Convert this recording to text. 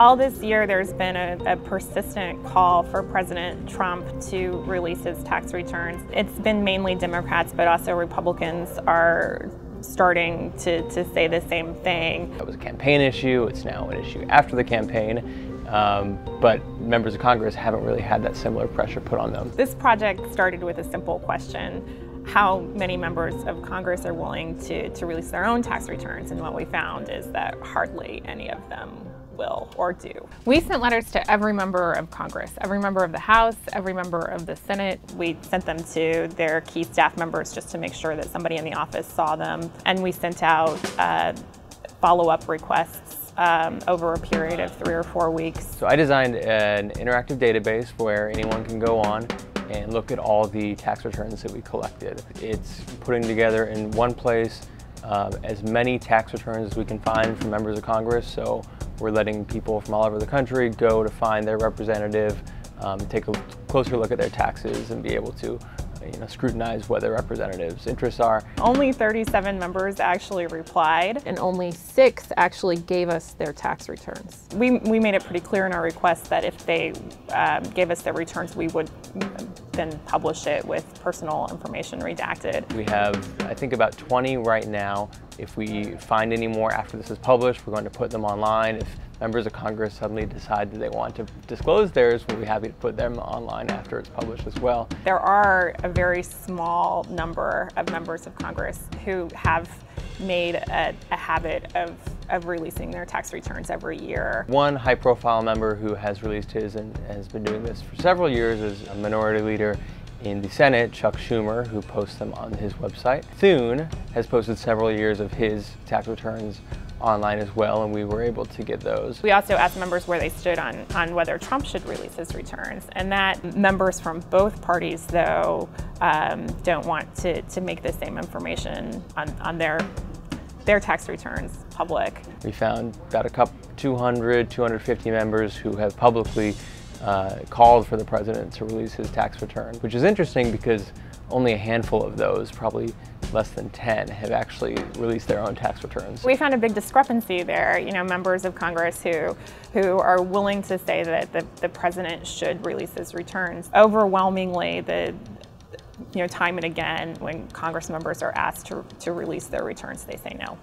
All this year, there's been a persistent call for President Trump to release his tax returns. It's been mainly Democrats, but also Republicans are starting to say the same thing. It was a campaign issue. It's now an issue after the campaign. But members of Congress haven't really had that similar pressure put on them. This project started with a simple question: how many members of Congress are willing to release their own tax returns? And what we found is that hardly any of them will or do. We sent letters to every member of Congress, every member of the House, every member of the Senate. We sent them to their key staff members just to make sure that somebody in the office saw them. And we sent out follow-up requests over a period of 3 or 4 weeks. So I designed an interactive database where anyone can go on and look at all the tax returns that we collected. It's putting together in one place as many tax returns as we can find from members of Congress. So we're letting people from all over the country go to find their representative, take a closer look at their taxes, and be able to scrutinize what their representatives' interests are. Only 37 members actually replied, and only 6 actually gave us their tax returns. We made it pretty clear in our request that if they gave us their returns, we would then publish it with personal information redacted. We have, I think, about 20 right now. If we find any more after this is published, we're going to put them online. If members of Congress suddenly decide that they want to disclose theirs, we'll be happy to put them online after it's published as well. There are a very small number of members of Congress who have made a habit of releasing their tax returns every year. One high-profile member who has released his and has been doing this for several years is a minority leader in the Senate, Chuck Schumer, who posts them on his website. Thune has posted several years of his tax returns online as well, and we were able to get those. We also asked members where they stood on whether Trump should release his returns, and that members from both parties, though, don't want to make the same information on their tax returns public. We found about 250 members who have publicly called for the president to release his tax return, which is interesting because only a handful of those, probably less than 10, have actually released their own tax returns. We found a big discrepancy there. Members of Congress who are willing to say that the president should release his returns. Overwhelmingly, time and again, when Congress members are asked to release their returns, they say no.